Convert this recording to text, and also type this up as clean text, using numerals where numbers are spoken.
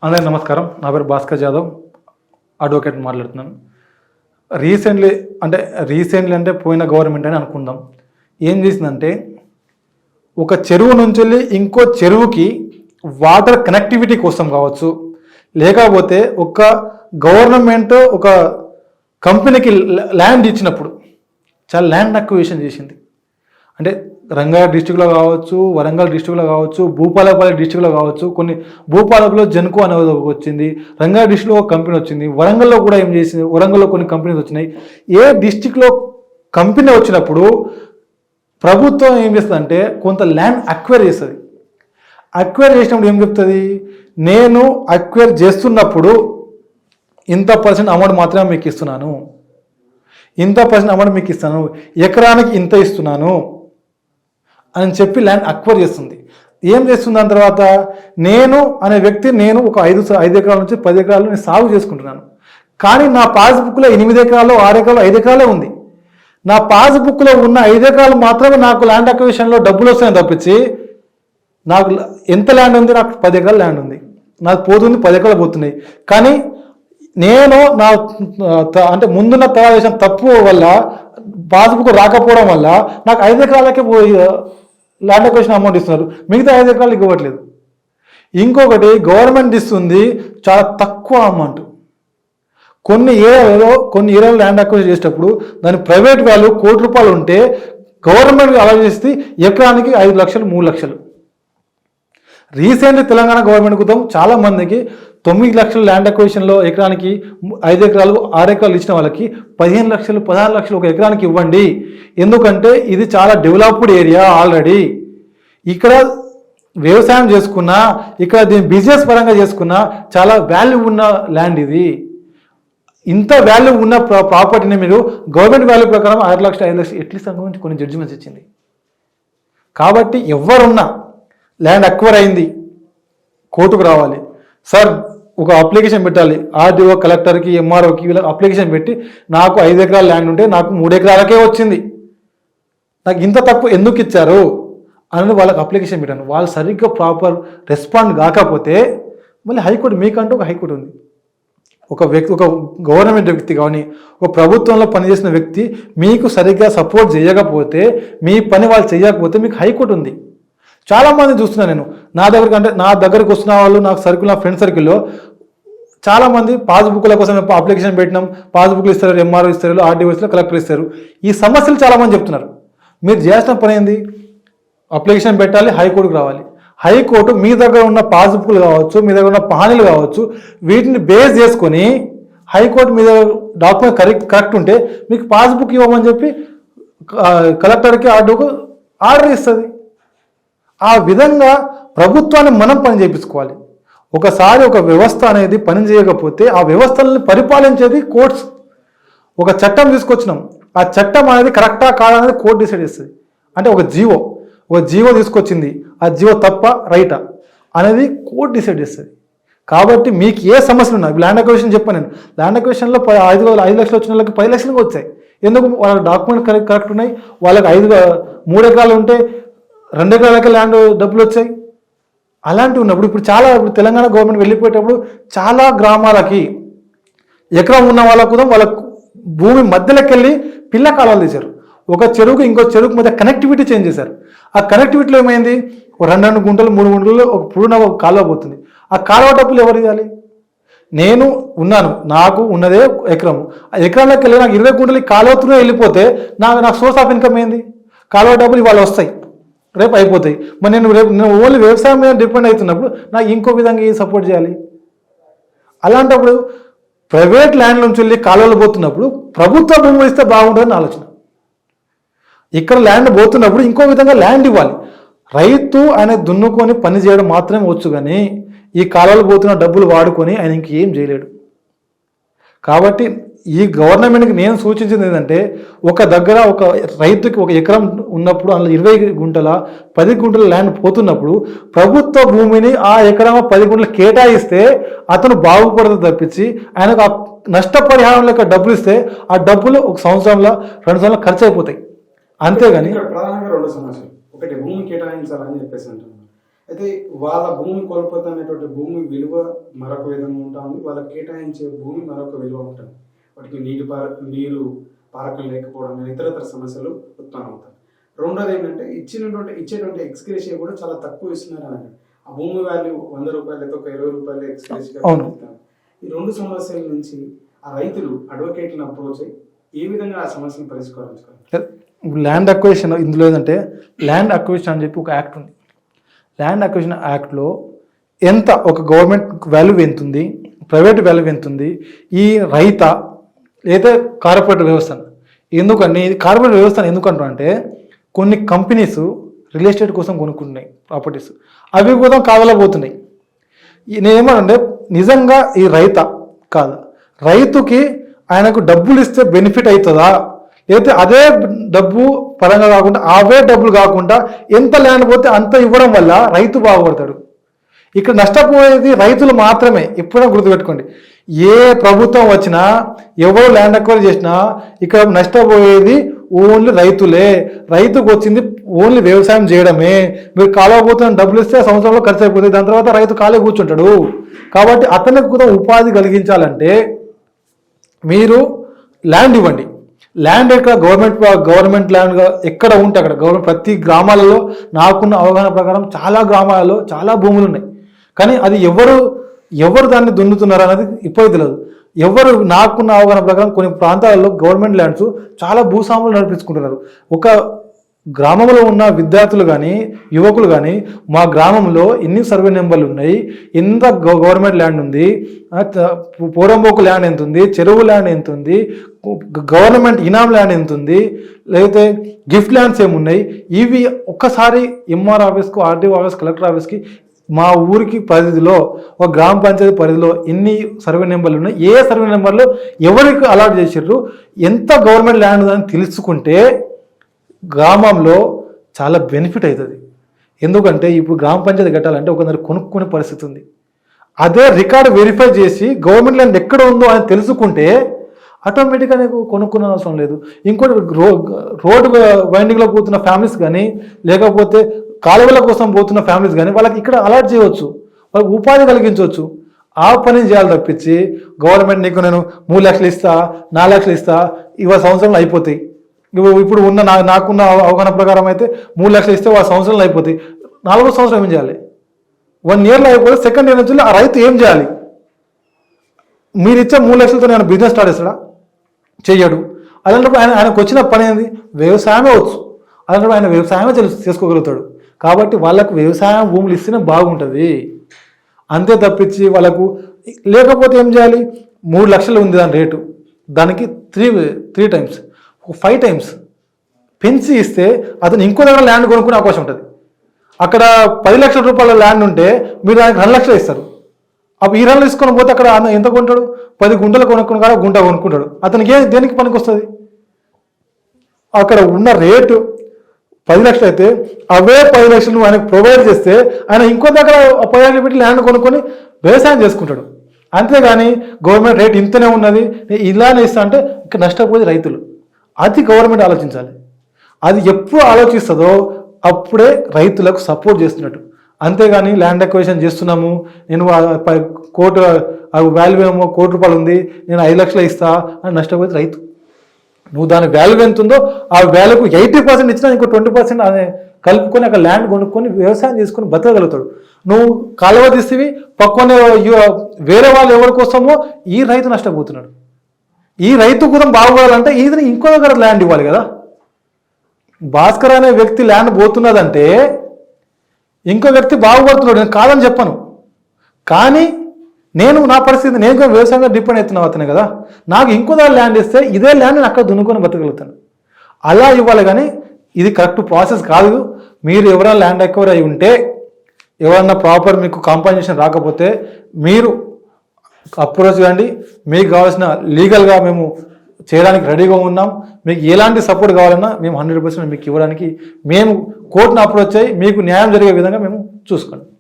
అందరికీ నమస్కారం. నా పేరు భాస్కర్ జాదవ్, అడ్వకేట్ మాట్లాడుతున్నాను. రీసెంట్లీ అంటే పోయిన గవర్నమెంట్ అని అనుకుందాం. ఏం చేసిందంటే ఒక చెరువు నుంచి వెళ్ళి ఇంకో చెరువుకి వాటర్ కనెక్టివిటీ కోసం కావచ్చు, లేకపోతే ఒక గవర్నమెంట్ ఒక కంపెనీకి ల్యాండ్ ఇచ్చినప్పుడు చాలా ల్యాండ్ అక్విజిషన్ చేసింది. అంటే రంగారెడ్డి డిస్టిక్లో కావచ్చు, వరంగల్ డిస్టిక్లో కావచ్చు, భూపాలపల్లి డిస్టిక్లో కావచ్చు. కొన్ని భూపాలపల్లిలో జెన్కో అనేది వచ్చింది, రంగారెడ్డి డిస్టిక్లో ఒక కంపెనీ వచ్చింది, వరంగల్లో కూడా ఏం చేసింది, వరంగల్లో కొన్ని కంపెనీస్ వచ్చినాయి. ఏ డిస్టిక్లో కంపెనీ వచ్చినప్పుడు ప్రభుత్వం ఏం చేస్తుందంటే కొంత ల్యాండ్ అక్వైర్ చేస్తుంది. అక్వైర్ చేసినప్పుడు ఏం చెప్తుంది, నేను అక్వైర్ చేస్తున్నప్పుడు ఇంత % అమౌంట్ మాత్రమే మీకు ఇస్తున్నాను, ఇంత % అమౌంట్ మీకు ఇస్తాను, ఎకరానికి ఇంత ఇస్తున్నాను అని చెప్పి ల్యాండ్ అక్వైర్ చేస్తుంది. ఏం చేస్తుంది దాని తర్వాత, నేను అనే వ్యక్తి నేను ఒక 5 ఎకరాల నుంచి 10 ఎకరాలు నేను సాగు చేసుకుంటున్నాను. కానీ నా పాస్బుక్లో 8 ఎకరాలు 6 ఎకరాలు 5 ఎకరాలే ఉంది. నా పాస్బుక్లో ఉన్న 5 ఎకరాలు మాత్రమే నాకు ల్యాండ్ అక్విజిషన్లో డబ్బులు వస్తాయని తప్పించి నాకు ఎంత ల్యాండ్ ఉంది, నాకు 10 ఎకరాల ల్యాండ్ ఉంది, నాకు పోతుంది 10 ఎకరాలు పోతున్నాయి. కానీ నేను నా అంటే ముందున్న తయారు చేసిన తప్పు వల్ల పాస్బుక్ రాకపోవడం వల్ల నాకు 5 ఎకరాలకే ల్యాండ్ అక్విజిషన్ అమౌంట్ ఇస్తున్నారు, మిగతా 5 ఎకరాలకు ఇవ్వట్లేదు. ఇంకొకటి గవర్నమెంట్ ఇస్తుంది చాలా తక్కువ అమౌంట్. కొన్ని ఏరియాలో ల్యాండ్ అక్విజిషన్ చేసేటప్పుడు దాని ప్రైవేట్ వాల్యూ ₹1,00,00,000 ఉంటే గవర్నమెంట్ అలా చేస్తే ఎకరానికి 5 లక్షలు 3 లక్షలు. రీసెంట్లీ తెలంగాణ గవర్నమెంట్ కుతం చాలా మందికి 9 లక్షల ల్యాండ్ అక్విజిషన్లో ఎకరానికి 5 ఎకరాలు 6 ఎకరాలు ఇచ్చిన వాళ్ళకి 15 లక్షలు 16 లక్షలు ఒక ఎకరానికి ఇవ్వండి. ఎందుకంటే ఇది చాలా డెవలప్డ్ ఏరియా ఆల్రెడీ. ఇక్కడ వ్యవసాయం చేసుకున్నా, ఇక్కడ దీన్ని బిజినెస్ పరంగా చేసుకున్నా చాలా వాల్యూ ఉన్న ల్యాండ్ ఇది. ఇంత వాల్యూ ఉన్న ప్రాపర్టీని మీరు గవర్నమెంట్ వాల్యూ ప్రకారం 6 లక్షలు 5 లక్షలు ఎట్లీస్ట్ సంబంధించి కొన్ని జడ్జిమెంట్స్ ఇచ్చింది. కాబట్టి ఎవరున్నా ల్యాండ్ అక్వైర్ అయింది కోర్టుకు రావాలి సార్, ఒక అప్లికేషన్ పెట్టాలి. ఆర్డీఓ కలెక్టర్కి ఎంఆర్ఓకి వీళ్ళకి అప్లికేషన్ పెట్టి నాకు 5 ఎకరాల ల్యాండ్ ఉంటే నాకు 3 ఎకరాలకే వచ్చింది, నాకు ఇంత తక్కువ ఎందుకు ఇచ్చారు అని వాళ్ళకి అప్లికేషన్ పెట్టాను. వాళ్ళు సరిగ్గా ప్రాపర్ రెస్పాండ్ కాకపోతే మళ్ళీ హైకోర్టు, మీకంటూ ఒక హైకోర్టు ఉంది. ఒక గవర్నమెంట్ వ్యక్తి కానీ ఒక ప్రభుత్వంలో పనిచేసిన వ్యక్తి మీకు సరిగ్గా సపోర్ట్ చేయకపోతే, మీ పని వాళ్ళు చేయకపోతే మీకు హైకోర్టు ఉంది. చాలామంది చూస్తున్నాను నేను, నా దగ్గరికి వస్తున్న వాళ్ళు నాకు సర్కిల్, నా ఫ్రెండ్ సర్కిల్లో చాలామంది పాస్బుక్ల కోసం అప్లికేషన్ పెట్టినాం, పాస్బుక్లు ఇస్తారు, ఎంఆర్ఓ ఇస్తారు, ఆర్డీఓ ఇస్తారు, కలెక్టర్ ఇస్తారు. ఈ సమస్యలు చాలామంది చెప్తున్నారు. మీరు చేసిన పని ఏంది, అప్లికేషన్ పెట్టాలి, హైకోర్టుకు రావాలి. హైకోర్టు మీ దగ్గర ఉన్న పాస్బుక్లు కావచ్చు, మీ దగ్గర ఉన్న పానీలు కావచ్చు, వీటిని బేస్ చేసుకొని హైకోర్టు మీద డాక్యుమెంట్ కరెక్ట్ ఉంటే మీకు పాస్బుక్ ఇవ్వమని చెప్పి కలెక్టర్కి ఆర్డీఓకి ఆర్డర్ ఇస్తుంది. ఆ విధంగా ప్రభుత్వాన్ని మనం పని చేయించుకోవాలి. ఒకసారి ఒక వ్యవస్థ అనేది పని చేయకపోతే ఆ వ్యవస్థలను పరిపాలించేది కోర్ట్స్. ఒక చట్టం తీసుకొచ్చినాం, ఆ చట్టం అనేది కరెక్టా కాదనేది కోర్టు డిసైడ్ చేస్తుంది. అంటే ఒక జీవో తీసుకొచ్చింది, ఆ జీవో తప్ప రైటా అనేది కోర్టు డిసైడ్ చేస్తుంది. కాబట్టి మీకు ఏ సమస్యలు ఉన్నాయి, ల్యాండ్ అక్విజిషన్ చెప్పాను నేను, ల్యాండ్ అక్విజిషన్లో 5 లక్షలు వచ్చిన వాళ్ళకి 10 లక్షలకు వచ్చాయి. ఎందుకు, వాళ్ళ డాక్యుమెంట్ కరెక్ట్ ఉన్నాయి, వాళ్ళకి 3 ఎకరాలు ఉంటే 2 ఎకరాలకే ల్యాండ్ డబ్బులు వచ్చాయి. అలాంటివి ఉన్నప్పుడు ఇప్పుడు తెలంగాణ గవర్నమెంట్ వెళ్ళిపోయేటప్పుడు చాలా గ్రామాలకి ఎకరం ఉన్న వాళ్ళకు వాళ్ళ భూమి మధ్యలోకి వెళ్ళి పిల్ల కాలువలు తీశారు. ఒక చెరువుకు ఇంకో చెరువుకు మధ్య కనెక్టివిటీ చేంజ్ చేశారు. ఆ కనెక్టివిటీలో ఏమైంది, 2 గుంటలు 3 గుంటలు ఒక పురుణ కాలువ పోతుంది. ఆ కాలువ డబ్బులు ఎవరు ఇవ్వాలి? నేను ఉన్నాను, నాకు ఉన్నదే ఎకరము, ఆ ఎకరంలోకి వెళ్ళి నాకు 20 గుంటలు కాలువతూనే వెళ్ళిపోతే నాకు సోర్స్ ఆఫ్ ఇన్కమ్ ఏంది? కాలువ డబ్బులు ఇవాళ వస్తాయి, రేపు అయిపోతాయి. మరి నేను ఓన్లీ వ్యవసాయం మీద డిపెండ్ అవుతున్నప్పుడు నాకు ఇంకో విధంగా ఏం సపోర్ట్ చేయాలి? అలాంటప్పుడు ప్రైవేట్ ల్యాండ్ నుంచి వెళ్ళి కాలువలు పోతున్నప్పుడు ప్రభుత్వ భూములు ఇస్తే బాగుంటుందని ఆలోచన. ఇక్కడ ల్యాండ్ పోతున్నప్పుడు ఇంకో విధంగా ల్యాండ్ ఇవ్వాలి. రైతు ఆయన దున్నుకొని పని చేయడం మాత్రమే వచ్చు, కానీ ఈ కాలువలు పోతున్న డబ్బులు వాడుకొని ఆయన ఇంకేం చేయలేడు. కాబట్టి ఈ గవర్నమెంట్కి నేను సూచించింది ఏంటంటే, ఒక దగ్గర ఒక రైతుకి ఒక ఎకరం ఉన్నప్పుడు అందులో 20 గుంటల 10 గుంటల ల్యాండ్ పోతున్నప్పుడు ప్రభుత్వ భూమిని ఆ ఎకరం 10 గుంటలు కేటాయిస్తే అతను బాగుపడుతుంది తప్పించి ఆయనకు ఆ నష్టపరిహారం లెక్క డబ్బులు ఇస్తే ఆ డబ్బులు 1 సంవత్సరంలో 2 సంవత్సరాలు ఖర్చు అయిపోతాయి. అంతేగాని ప్రధానంగా 2 సమస్యలు, ఒకటి భూమి కేటాయించాలని చెప్పేసి అంటున్నారు. అయితే వాళ్ళ భూమి కోల్పోతున్నటువంటి భూమి విలువ మరొక విధంగా ఉంటుంది, వాళ్ళకి కేటాయించే భూమి మరొక విలువ ఉంటుంది. వాటికి నీరు పారకం లేకపోవడం కానీ ఇతరతర సమస్యలు ఉత్పన్నమవుతాయి. రెండోది ఏంటంటే ఇచ్చేటువంటి ఎక్స్గ్రేషియా కూడా చాలా తక్కువ ఇస్తున్నారు అని. ఆ భూమి వాల్యూ 100 రూపాయలు లేదా ఒక 20 రూపాయలు ఎక్స్గ్రేషియా. ఈ రెండు సమస్యల నుంచి ఆ రైతులు అడ్వకేట్లను అప్రోచ్ అయ్యి ఏ విధంగా ఆ సమస్యను పరిష్కరించుకోవాలి? ల్యాండ్ అక్విజిషన్ ఇందులో ఏంటంటే ల్యాండ్ అక్విజిషన్ అని చెప్పి ఒక యాక్ట్ ఉంది. ల్యాండ్ అక్విజిషన్ యాక్ట్లో ఎంత ఒక గవర్నమెంట్ వాల్యూ ఎంత ఉంది, ప్రైవేట్ వాల్యూ ఎంత ఉంది, ఈ రైత లేదా కార్పొరేట్ వ్యవస్థ ఎందుకని కార్పొరేట్ వ్యవస్థను ఎందుకంటా అంటే కొన్ని కంపెనీస్ రియల్ ఎస్టేట్ కోసం కొనుక్కుంటున్నాయి ప్రాపర్టీస్, అవి కూడా కావాలపోతున్నాయి. నేనేమంటే నిజంగా ఈ రైత కాదా, రైతుకి ఆయనకు డబ్బులు ఇస్తే బెనిఫిట్ అవుతుందా, లేకపోతే అదే డబ్బు పరంగా కాకుండా అవే డబ్బులు కాకుండా ఎంత ల్యాండ్ పోతే అంత ఇవ్వడం వల్ల రైతు బాగుపడతాడు. ఇక్కడ నష్టపోయేది రైతులు మాత్రమే. ఎప్పుడైనా గుర్తుపెట్టుకోండి, ఏ ప్రభుత్వం వచ్చినా ఎవరు ల్యాండ్ అక్వైర్ చేసినా ఇక్కడ నష్టపోయేది ఓన్లీ రైతులే. రైతుకు వచ్చింది ఓన్లీ వ్యవసాయం చేయడమే. మీరు కాలపోతున్న డబ్బులు ఇస్తే సంవత్సరంలో ఖర్చు అయిపోతుంది, దాని తర్వాత రైతు ఖాళీ కూర్చుంటాడు. కాబట్టి అతనికి కూడా ఉపాధి కలిగించాలంటే మీరు ల్యాండ్ ఇవ్వండి. ల్యాండ్ ఎక్కడ గవర్నమెంట్ ల్యాండ్గా ఎక్కడ ఉంటే అక్కడ గవర్నమెంట్ ప్రతి గ్రామాలలో నాకున్న అవగాహన ప్రకారం చాలా గ్రామాలలో చాలా భూములు ఉన్నాయి. కానీ అది ఎవరు దాన్ని దున్నుతున్నారు అనేది ఇప్పుడు తెలియదు. నాకున్న అవగాహన ప్రకారం కొన్ని ప్రాంతాలలో గవర్నమెంట్ ల్యాండ్స్ చాలా భూస్వాములు నడిపించుకుంటున్నారు. ఒక గ్రామంలో ఉన్న విద్యార్థులు కానీ యువకులు కానీ మా గ్రామంలో ఎన్ని సర్వే నెంబర్లు ఉన్నాయి, ఎంత గవర్నమెంట్ ల్యాండ్ ఉంది, పోరంబోకు ల్యాండ్ ఎంత ఉంది, చెరువు ల్యాండ్ ఎంత ఉంది, గవర్నమెంట్ ఇనాం ల్యాండ్ ఎంత ఉంది, లేకపోతే గిఫ్ట్ ల్యాండ్స్ ఏమున్నాయి, ఇవి ఒక్కసారి ఎంఆర్ ఆఫీస్కు, ఆర్డీఓ ఆఫీస్, కలెక్టర్ ఆఫీస్కి మా ఊరికి పరిధిలో ఒక గ్రామ పంచాయతీ పరిధిలో ఎన్ని సర్వే నెంబర్లు ఉన్నాయి, ఏ సర్వే నెంబర్లో ఎవరికి అలాట్ చేసారు, ఎంత గవర్నమెంట్ ల్యాండ్ ఉందని తెలుసుకుంటే గ్రామంలో చాలా బెనిఫిట్ అవుతుంది. ఎందుకంటే ఇప్పుడు గ్రామ పంచాయతీ కట్టాలంటే ఒకసారి కొనుక్కునే పరిస్థితి ఉంది. అదే రికార్డు వెరిఫై చేసి గవర్నమెంట్ ల్యాండ్ ఎక్కడ ఉందో అని తెలుసుకుంటే ఆటోమేటిక్గా నీకు కొనుక్కునే అవసరం లేదు. ఇంకోటి రోడ్డు వైండింగ్లో పోతున్న ఫ్యామిలీస్ కానీ లేకపోతే కాలువల కోసం పోతున్న ఫ్యామిలీస్ కానీ వాళ్ళకి ఇక్కడ అలాట్ చేయవచ్చు, వాళ్ళకి ఉపాధి కలిగించవచ్చు. ఆ పని చేయాలి తప్పించి గవర్నమెంట్ నీకు నేను 3 లక్షలు ఇస్తా, 4 లక్షలు ఇస్తా, ఇవాళ సంవత్సరంలో అయిపోతాయి. ఇప్పుడు ఉన్న నాకున్న అవగాహన ప్రకారం అయితే 3 లక్షలు ఇస్తే వాళ్ళ సంవత్సరంలో అయిపోతాయి. 4వ సంవత్సరం ఏం చేయాలి? 1 ఇయర్లో అయిపోతే సెకండ్ ఇయర్ నుంచి ఆ రైతు ఏం చేయాలి? మీరు ఇచ్చే 3 లక్షలతో నేను బిజినెస్ స్టార్ట్ చేస్తాడా? చెయ్యడు. అలాంటప్పుడు ఆయనకు వచ్చిన పని ఏంది? వ్యవసాయమే వచ్చు. అలాంటప్పుడు ఆయన వ్యవసాయమే చేసుకోగలుగుతాడు. కాబట్టి వాళ్ళకు వ్యవసాయం భూములు ఇస్తేనే బాగుంటుంది. అంతే తప్పించి వాళ్ళకు లేకపోతే ఏం చేయాలి? 3 లక్షలు ఉంది దాని రేటు, దానికి 3 టైమ్స్ 5 టైమ్స్ పెంచి ఇస్తే అతను ఇంకో దగ్గర ల్యాండ్ కొనుక్కునే అవకాశం ఉంటుంది. అక్కడ 10 లక్షల రూపాయల ల్యాండ్ ఉంటే మీరు దానికి 2 లక్షలు ఇస్తారు. అప్పుడు ఈ 2 తీసుకొని పోతే అక్కడ ఎంత కొంటాడు? 10 గుంటలు కొనుక్కుని కాదు, గుంట కొనుక్కుంటాడు. అతనికి దేనికి పనికి వస్తుంది? అక్కడ ఉన్న రేటు 10 లక్షలు అయితే అవే 10 లక్షలు నువ్వు ఆయనకు ప్రొవైడ్ చేస్తే ఆయన ఇంకో దగ్గర 10 లక్షలు పెట్టి ల్యాండ్ కొనుక్కొని వ్యవసాయం చేసుకుంటాడు. అంతేగాని గవర్నమెంట్ రేట్ ఇంతనే ఉన్నది ఇలానే ఇస్తా అంటే ఇక్కడ నష్టపోయేది రైతులు. అది గవర్నమెంట్ ఆలోచించాలి. అది ఎప్పుడు ఆలోచిస్తుందో అప్పుడే రైతులకు సపోర్ట్ చేస్తున్నట్టు. అంతేగాని ల్యాండ్ అక్విజిషన్ చేస్తున్నాము, నేను కోటి వాల్యూ ఏమో ₹1,00,00,000 ఉంది, నేను 5 లక్షలు ఇస్తా అని నష్టపోయేది రైతు. నువ్వు దాని వాల్యూ ఎంత ఉందో ఆ వాల్యూకు 80% ఇచ్చినా ఇంకో 20% అదే కలుపుకొని అక్కడ ల్యాండ్ కొనుక్కొని వ్యవసాయం చేసుకొని బతకగలుగుతాడు. నువ్వు కాలువ తీసివి పక్కనే వేరే వాళ్ళు ఎవరి కోసమో ఈ రైతు నష్టపోతున్నాడు. ఈ రైతు కూడా బాగుపడాలంటే ఈయన ఇంకో దగ్గర ల్యాండ్ ఇవ్వాలి కదా. భాస్కర్ అనే వ్యక్తి ల్యాండ్ పోతున్నదంటే ఇంకో వ్యక్తి బాగుపడుతున్నాడు, నేను కాదని చెప్పను. కానీ నా పరిస్థితి నేను వ్యవసాయంగా డిపెండ్ అవుతున్నావు అతనే కదా. నాకు ఇంకో దగ్గర ల్యాండ్ ఇస్తే ఇదే ల్యాండ్ నేను అక్కడ దున్నుకొని బతకగలుగుతాను. అలా ఇవ్వాలి. కానీ ఇది కరెక్ట్ ప్రాసెస్ కాదు. మీరు ఎవరైనా ల్యాండ్ ఎక్వైర్ అయి ఉంటే, ఎవరన్నా ప్రాపర్ మీకు కాంపన్సేషన్ రాకపోతే మీరు అప్రోచ్ కండి. మీకు కావాల్సిన లీగల్గా మేము చేయడానికి రెడీగా ఉన్నాం. మీకు ఎలాంటి సపోర్ట్ కావాలన్నా మేము 100% మీకు ఇవ్వడానికి మేము కోర్టును అప్రోచ్ అయ్యి మీకు న్యాయం జరిగే విధంగా మేము చూసుకోండి.